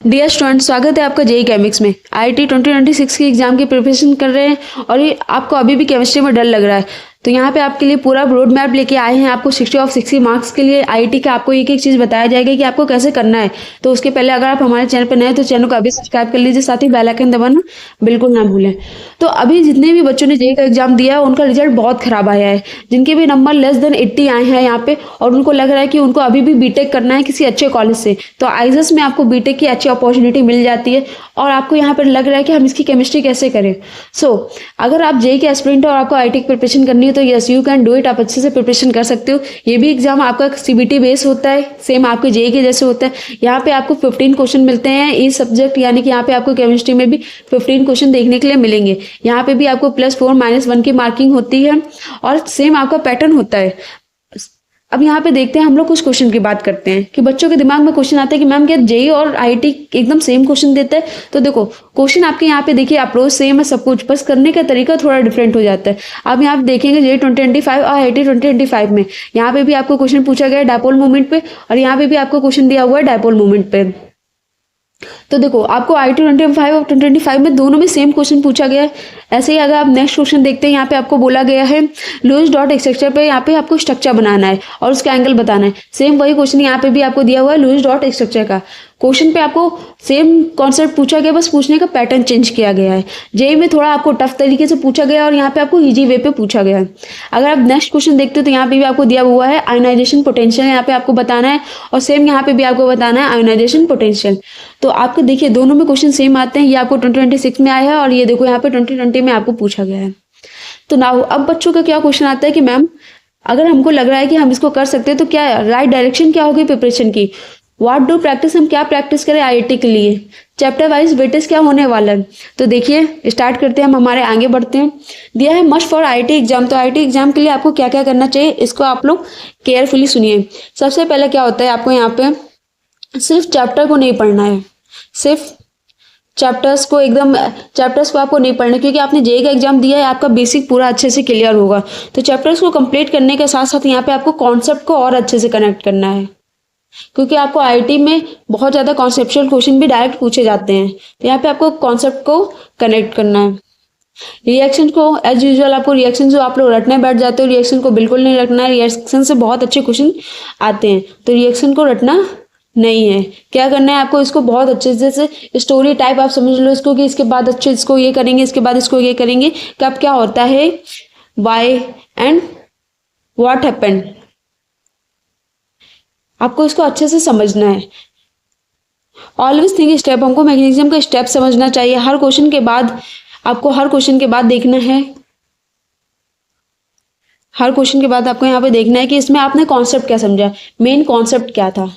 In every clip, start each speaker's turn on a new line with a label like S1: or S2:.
S1: Dear student, स्वागत है आपका जेई केमिक्स में। आईआईटी 2026 की एग्जाम की प्रिपरेशन कर रहे हैं और ये आपको अभी भी केमिस्ट्री में डर लग रहा है तो यहाँ पे आपके लिए पूरा रोड मैप लेके आए हैं। आपको 60 ऑफ 60 मार्क्स के लिए आईआईटी का आपको एक एक चीज़ बताया जाएगा कि आपको कैसे करना है। तो उसके पहले अगर आप हमारे चैनल पर नए हैं तो चैनल को अभी सब्सक्राइब कर लीजिए, साथ ही बेल आइकन दबाना बिल्कुल ना भूलें। तो अभी जितने भी बच्चों ने जेई का एग्जाम दिया है उनका रिजल्ट बहुत खराब आया है। जिनके भी नंबर लेस देन 80 आए हैं यहाँ पे और उनको लग रहा है कि उनको अभी भी बीटेक करना है किसी अच्छे कॉलेज से, तो आइजस में आपको बीटेक की अच्छी अपॉर्चुनिटी मिल जाती है और आपको यहाँ पर लग रहा है कि हम इसकी केमिस्ट्री कैसे करें। अगर आप जेई के एस्पिरेंट और आपको आईआईटी की प्रिपरेशन करनी है तो yes you can do it, आप अच्छे से प्रिपरेशन कर सकते हो। ये भी एग्जाम आपका सीबीटी बेस होता है, सेम आपके जेई के जैसे होता है। यहाँ पे आपको 15 क्वेश्चन मिलते हैं इस सब्जेक्ट, यानी कि यहाँ पे आपको केमिस्ट्री में भी 15 क्वेश्चन देखने के लिए मिलेंगे। यहाँ पे भी आपको +4 -1 की मार्किंग होती है और सेम आपका पैटर्न होता है। अब यहाँ पे देखते हैं, हम लोग कुछ क्वेश्चन की बात करते हैं कि बच्चों के दिमाग में क्वेश्चन आता है कि मैम क्या जेई और आईआईटी एकदम सेम क्वेश्चन देता है। तो देखो क्वेश्चन आपके यहाँ पे देखिए अप्रोच सेम है, सब कुछ, बस करने का तरीका थोड़ा डिफरेंट हो जाता है। अब यहाँ पे देखेंगे जेई 2025 और आईआईटी 2025 में यहाँ पे भी आपको क्वेश्चन पूछा गया है डायपोल मोमेंट पे और यहाँ पे भी आपको क्वेश्चन दिया हुआ है डायपोल मोमेंट पे। तो देखो आपको आईआईटी 2025 और 2025 में दोनों में सेम क्वेश्चन पूछा गया है। ऐसे ही अगर आप नेक्स्ट क्वेश्चन देखते हैं, यहाँ पे आपको बोला गया है लुईस डॉट स्ट्रक्चर पे यहाँ पे आपको स्ट्रक्चर बनाना है और उसका एंगल बताना है। सेम वही क्वेश्चन यहाँ पे भी आपको दिया हुआ है लुईस डॉट स्ट्रक्चर का। क्वेश्चन पे आपको सेम कॉन्सेप्ट पूछा गया, बस पूछने का पैटर्न चेंज किया गया है। जेई में थोड़ा आपको टफ तरीके से पूछा गया और यहाँ पे आपको इजी वे पे पूछा गया है। अगर आप नेक्स्ट क्वेश्चन देखते हो तो यहाँ पे भी आपको दिया हुआ है आयोनाइजेशन पोटेंशियल, यहाँ पे आपको बताना है और सेम यहाँ पे भी आपको बताना है आयोनाइजेशन पोटेंशियल। तो आपको देखिए दोनों में क्वेश्चन सेम आते हैं। ये आपको 2026 में आया है और ये देखो यहाँ पे 2020 में आपको पूछा गया है। तो नाउ अब बच्चों का क्या क्वेश्चन आता है कि मैम अगर हमको लग रहा है कि हम इसको कर सकते हैं तो क्या राइट डायरेक्शन क्या होगी प्रिपरेशन की, व्हाट डू प्रैक्टिस, हम क्या प्रैक्टिस करें आईआईटी के लिए, चैप्टर वाइज वेटेज क्या होने वाला है। तो देखिए स्टार्ट करते हैं, हम हमारे आगे बढ़ते हैं। दिया है मस्ट फॉर आईआईटी एग्जाम, तो आईआईटी एग्जाम के लिए आपको क्या क्या करना चाहिए इसको आप लोग केयरफुली सुनिए। सबसे पहले क्या होता है, आपको यहाँ पे सिर्फ चैप्टर को नहीं पढ़ना है, सिर्फ चैप्टर्स को आपको नहीं पढ़ना, क्योंकि आपने जेई का एग्जाम दिया है, आपका बेसिक पूरा अच्छे से क्लियर होगा। तो चैप्टर्स को कंप्लीट करने के साथ साथ यहाँ पे आपको कॉन्सेप्ट को और अच्छे से कनेक्ट करना है, क्योंकि आपको आईआईटी में बहुत ज़्यादा कॉन्सेप्चुअल क्वेश्चन भी डायरेक्ट पूछे जाते हैं। तो यहाँ पे आपको कॉन्सेप्ट को कनेक्ट करना है। रिएक्शन को एज यूजुअल आपको रिएक्शन जो आप लोग रटने बैठ जाते हो, रिएक्शन को बिल्कुल नहीं रटना है। रिएक्शन से बहुत अच्छे क्वेश्चन आते हैं, तो रिएक्शन को रटना नहीं है। क्या करना है आपको, इसको बहुत अच्छे से स्टोरी टाइप आप समझ लो इसको, कि इसके बाद अच्छे इसको ये करेंगे, इसके बाद इसको ये करेंगे, कब क्या होता है, वाई एंड व्हाट हैपेंड, आपको इसको अच्छे से समझना है। ऑलवेज थिंक स्टेप, हमको मैकेनिज्म का स्टेप समझना चाहिए। हर क्वेश्चन के बाद आपको देखना है, हर क्वेश्चन के बाद आपको यहाँ पे देखना है कि इसमें आपने कॉन्सेप्ट क्या समझा, मेन कॉन्सेप्ट क्या था।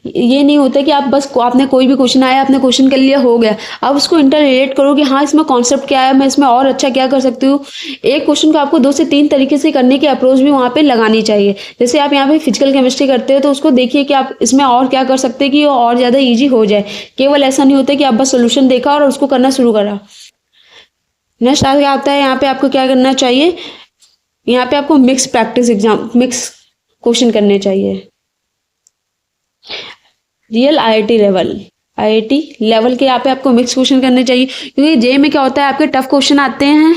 S1: ये नहीं होता कि आप बस आपने कोई भी क्वेश्चन आया आपने क्वेश्चन कर लिया हो गया, आप उसको इंटर रिलेट करो कि हाँ इसमें कॉन्सेप्ट क्या है, मैं इसमें और अच्छा क्या कर सकती हूँ। एक क्वेश्चन को आपको 2 से 3 तरीके से करने की अप्रोच भी वहाँ पे लगानी चाहिए। जैसे आप यहाँ पे फिजिकल केमिस्ट्री करते हो तो उसको देखिए कि आप इसमें और क्या कर सकते हैं कि वो और ज़्यादा ईजी हो जाए। केवल ऐसा नहीं होता कि आप बस सोल्यूशन देखा और उसको करना शुरू करा। नेक्स्ट आगे आता है, यहाँ पे आपको क्या करना चाहिए, यहाँ पे आपको मिक्स क्वेश्चन करने चाहिए। रियल आईआईटी लेवल के यहाँ पे आपको मिक्स क्वेश्चन करने चाहिए, क्योंकि जेई में क्या होता है आपके टफ क्वेश्चन आते हैं,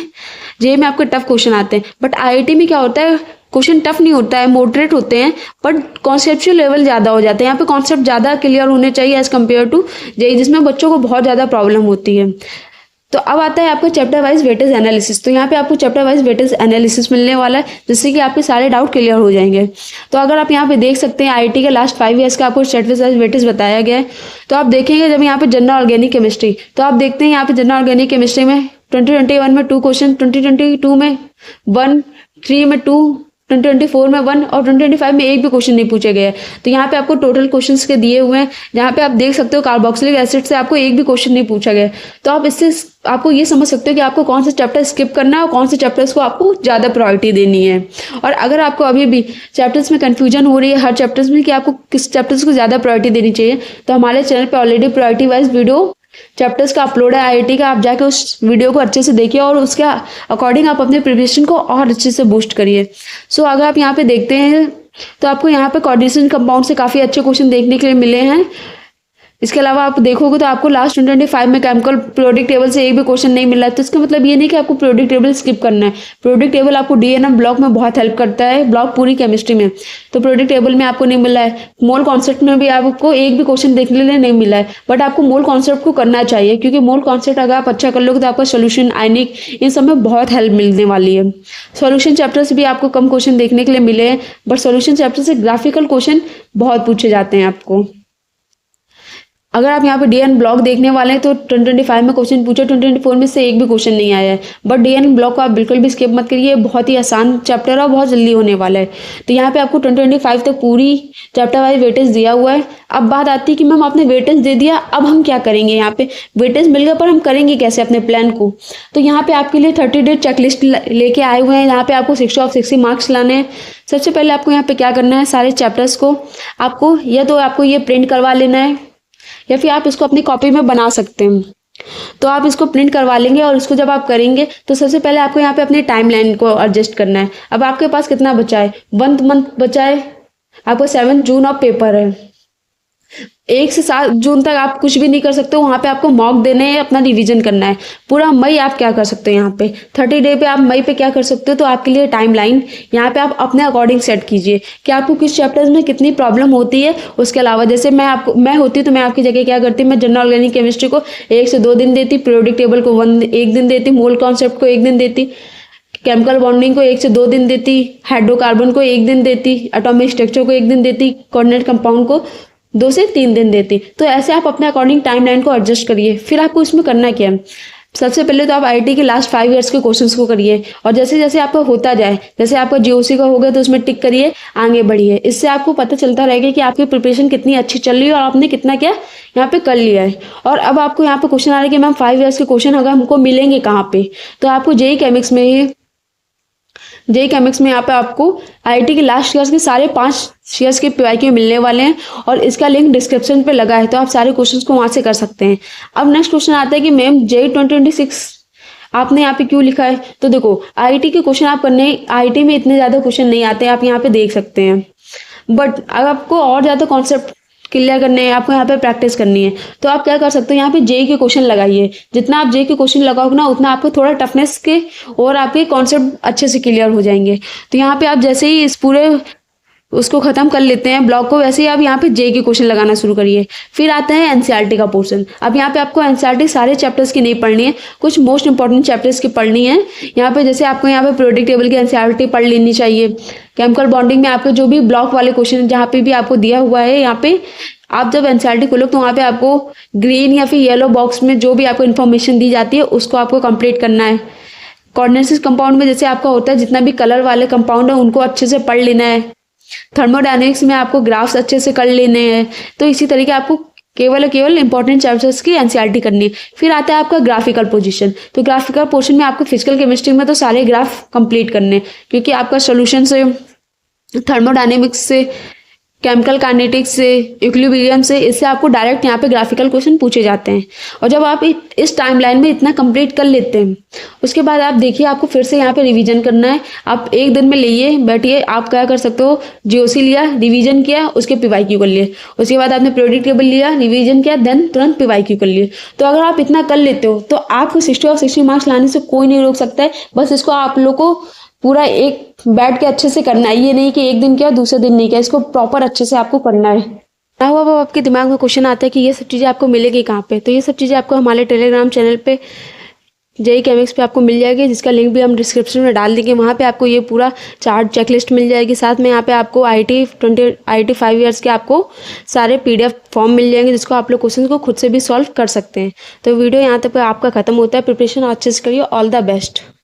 S1: जेई में आपके टफ क्वेश्चन आते हैं, बट आईआईटी में क्या होता है क्वेश्चन टफ नहीं होता है, मॉडरेट होते हैं, बट कॉन्सेप्चुअल लेवल ज़्यादा हो जाते हैं। यहाँ पे कॉन्सेप्ट ज़्यादा क्लियर होने चाहिए एज कम्पेयर टू जेई, जिसमें बच्चों को बहुत ज़्यादा प्रॉब्लम होती है। तो अब आता है आपको चैप्टर वाइज वेटेज एनालिसिस। तो यहाँ पे आपको चैप्टर वाइज वेटेज एनालिसिस मिलने वाला है, जिससे कि आपके सारे डाउट क्लियर हो जाएंगे। तो अगर आप यहाँ पे देख सकते हैं आईआईटी के लास्ट 5 ईयर्स का आपको चैप्टर वाइज वेटेज बताया गया है। तो आप देखेंगे जब यहाँ पे जनरल ऑर्गेनिक केमिस्ट्री, तो आप देखते हैं यहाँ पे जनरल ऑर्गेनिक केमिस्ट्री में 2021 में 2 क्वेश्चन, 2022 में 1, 3 में 2, 2024 में 1 और 2025 में एक भी क्वेश्चन नहीं पूछे गए। तो यहाँ पे आपको टोटल क्वेश्चंस के दिए हुए हैं, जहाँ पे आप देख सकते हो कार्बोक्सिलिक एसिड से आपको एक भी क्वेश्चन नहीं पूछा गया। तो आप इससे आपको ये समझ सकते हो कि आपको कौन से चैप्टर स्किप करना है और कौन से चैप्टर्स को आपको ज़्यादा प्रायोरिटी देनी है। और अगर आपको अभी भी चैप्टर्स में कन्फ्यूजन हो रही है हर चैप्टर्स में कि आपको किस चैप्टर्स को ज़्यादा प्रायोरिटी देनी चाहिए, तो हमारे चैनल पर already priority wise video chapters का अपलोड है आईआईटी का, आप जाके उस वीडियो को अच्छे से देखिए और उसके अकॉर्डिंग आप अपने प्रिपरेशन को और अच्छे से बूस्ट करिए। सो अगर आप यहाँ पे देखते हैं तो आपको यहाँ पे कोऑर्डिनेशन कंपाउंड से काफ़ी अच्छे क्वेश्चन देखने के लिए मिले हैं। इसके अलावा आप देखोगे तो आपको लास्ट 2025 में केमिकल पीरियोडिक टेबल से एक भी क्वेश्चन नहीं मिला है। तो इसका मतलब ये नहीं कि आपको पीरियोडिक टेबल स्किप करना है। पीरियोडिक टेबल आपको डीएनएम ब्लॉक में बहुत हेल्प करता है, ब्लॉक पूरी केमिस्ट्री में। तो पीरियोडिक टेबल में आपको नहीं मिला है। मोल कॉन्सेप्ट में भी आपको एक भी क्वेश्चन देखने के लिए नहीं मिला है, बट आपको मोल कॉन्सेप्ट को करना चाहिए, क्योंकि मोल कॉन्सेप्ट अगर आप अच्छा कर लोगे तो आपका सोल्यूशन, आयनिक, इन सब में बहुत हेल्प मिलने वाली है। सॉल्यूशन चैप्टर से भी आपको कम क्वेश्चन देखने के लिए मिले हैं, बट सॉल्यूशन चैप्टर से ग्राफिकल क्वेश्चन बहुत पूछे जाते हैं आपको। अगर आप यहाँ पे डीएन ब्लॉक देखने वाले हैं तो 2025 में क्वेश्चन पूछे, 2024 में से एक भी क्वेश्चन नहीं आया है। बट डीएन ब्लॉक को आप बिल्कुल भी स्किप मत करिए, बहुत ही आसान चैप्टर है और बहुत जल्दी होने वाला है। तो यहाँ पे आपको 2025 तक पूरी चैप्टर वाइज वेटेज दिया हुआ है। अब बात आती है कि मैम आपने वेटेज दे दिया, अब हम क्या करेंगे? यहाँ पे वेटेज मिल गया पर हम करेंगे कैसे अपने प्लान को? तो यहाँ पे आपके लिए 30 डे चेकलिस्ट लेके आए हुए हैं। यहाँ पे आपको 60 ऑफ 60 मार्क्स लाने हैं। सबसे पहले आपको यहाँ पे क्या करना है, सारे चैप्टर्स को आपको या तो आपको ये प्रिंट करवा लेना है, या फिर आप इसको अपनी कॉपी में बना सकते हैं। तो आप इसको प्रिंट करवा लेंगे और इसको जब आप करेंगे तो सबसे पहले आपको यहाँ पे अपनी टाइमलाइन को एडजस्ट करना है। अब आपके पास कितना बचा है? 1 मंथ बचा है। आपको 7 जून ऑफ पेपर है। 1 से 7 जून तक आप कुछ भी नहीं कर सकते हो। वहाँ पे आपको मॉक देने हैं, अपना रिवीजन करना है। पूरा मई आप क्या कर सकते हो? यहाँ पे 30 डे पे आप मई पे क्या कर सकते हो? तो आपके लिए टाइमलाइन यहाँ पे आप अपने अकॉर्डिंग सेट कीजिए कि आपको किस चैप्टर्स में कितनी प्रॉब्लम होती है। उसके अलावा जैसे मैं होती तो मैं आपकी जगह क्या करती, मैं जनरल ऑर्गेनिक केमिस्ट्री को 1 से 2 दिन देती, पीरियोडिक टेबल को 1 दिन देती, मोल कॉन्सेप्ट को 1 दिन देती, केमिकल बॉन्डिंग को 1 से 2 दिन देती, हाइड्रोकार्बन को 1 दिन देती, एटॉमिक स्ट्रक्चर को 1 दिन देती, कोऑर्डिनेट कंपाउंड को 2 से 3 दिन देती। तो ऐसे आप अपने अकॉर्डिंग टाइमलाइन को एडजस्ट करिए। फिर आपको इसमें करना क्या है, सबसे पहले तो आप आईटी के लास्ट 5 ईयर्स के क्वेश्चंस को करिए, और जैसे जैसे आपका होता जाए, जैसे आपका जीओसी का हो गया तो उसमें टिक करिए, आगे बढ़िए। इससे आपको पता चलता रहेगा कि आपकी प्रिपरेशन कितनी अच्छी चल रही है और आपने कितना क्या यहाँ पे कर लिया है। और अब आपको यहाँ पे क्वेश्चन आ रहा है कि मैम 5 ईयर्स के क्वेश्चन अगर हमको मिलेंगे कहाँ पे, तो आपको जेई केमिक्स में यहाँ पे आपको आईटी के लास्ट ईयर्स के सारे 5 ईयर्स के पीवाईक्यू मिलने वाले हैं, और इसका लिंक डिस्क्रिप्शन पे लगा है, तो आप सारे क्वेश्चंस को वहाँ से कर सकते हैं। अब नेक्स्ट क्वेश्चन आता है कि मैम जेई 2026 आपने यहाँ पे क्यों लिखा है? तो देखो, आईटी के क्वेश्चन आप करने, आईटी में इतने ज़्यादा क्वेश्चन नहीं आते हैं, आप यहाँ पे देख सकते हैं। बट अगर आपको और ज़्यादा कॉन्सेप्ट क्लियर करने हैं, आपको यहाँ पे प्रैक्टिस करनी है, तो आप क्या कर सकते हो, यहाँ पे जेई के क्वेश्चन लगाइए। जितना आप जेई के क्वेश्चन लगाओगे ना, उतना आपको थोड़ा टफनेस के और आपके कॉन्सेप्ट अच्छे से क्लियर हो जाएंगे। तो यहाँ पे आप जैसे ही इस पूरे उसको खत्म कर लेते हैं ब्लॉक को, वैसे ही आप यहाँ पे जेई के क्वेश्चन लगाना शुरू करिए। फिर आता है एनसीईआरटी का पोर्शन। अब यहाँ पे आपको एनसीईआरटी सारे चैप्टर्स की नहीं पढ़नी है, कुछ मोस्ट इंपॉर्टेंट चैप्टर्स की पढ़नी है। यहाँ पे जैसे आपको यहाँ पे पीरियोडिक टेबल की एनसीईआरटी पढ़ लेनी चाहिए। केमिकल बॉन्डिंग में आपको जो भी ब्लॉक वाले क्वेश्चन जहाँ पे भी आपको दिया हुआ है, यहाँ पे आप जब एनसीईआरटी खोलो तो वहाँ पे आपको ग्रीन या फिर येलो बॉक्स में जो भी आपको इन्फॉर्मेशन दी जाती है उसको आपको कंप्लीट करना है। कोऑर्डिनेशन कंपाउंड में जैसे आपका होता है, जितना भी कलर वाले कंपाउंड है उनको अच्छे से पढ़ लेना है। थर्मोडायनेमिक्स में आपको ग्राफ्स अच्छे से कर लेने हैं। तो इसी तरीके आपको केवल इंपॉर्टेंट चैप्टर्स की एनसीईआरटी करनी है। फिर आता है आपका ग्राफिकल पोजीशन। तो ग्राफिकल पोर्शन में आपको फिजिकल केमिस्ट्री में तो सारे ग्राफ कंप्लीट करने हैं, क्योंकि आपका सोल्यूशन से, थर्मोडायनेमिक्स से, केमिकल काइनेटिक्स से, इक्विलिब्रियम से, इससे आपको डायरेक्ट यहाँ पे ग्राफिकल क्वेश्चन पूछे जाते हैं। और जब आप इस टाइमलाइन में इतना कंप्लीट कर लेते हैं, उसके बाद आप देखिए आपको फिर से यहाँ पे रिवीजन करना है। आप 1 दिन में लिए बैठिए, आप क्या कर सकते हो, जीओसी लिया, रिवीजन किया, उसके पीवाईक्यू कर लिए, उसके बाद आपने पीरियोडिक टेबल लिया, रिवीजन किया, देन तुरंत पीवाईक्यू कर लिए। तो अगर आप इतना कर लेते हो तो आपको 60 ऑफ 60 मार्क्स लाने से कोई नहीं रोक सकता है। बस इसको आप लोग को पूरा एक बैठ के अच्छे से करना है। ये नहीं कि एक दिन किया दूसरे दिन नहीं किया, इसको प्रॉपर अच्छे से आपको करना है। ना हुआ वो आपके दिमाग में क्वेश्चन आता है कि ये सब चीज़ें आपको मिलेगी कहाँ पे? तो ये सब चीज़ें आपको हमारे टेलीग्राम चैनल पे जेई केमिक्स पे आपको मिल जाएगी, जिसका लिंक भी हम डिस्क्रिप्शन में डाल देंगे। वहाँ पे आपको ये पूरा चार्ट चेकलिस्ट मिल जाएगी। साथ में यहाँ पे आपको आईटी 5 ईयर्स के आपको सारे पीडीएफ फॉर्म मिल जाएंगे, जिसको आप लोग क्वेश्चन को खुद से भी सॉल्व कर सकते हैं। तो वीडियो यहाँ तक आपका खत्म होता है। प्रिपरेशन अच्छे से करिए। All the best.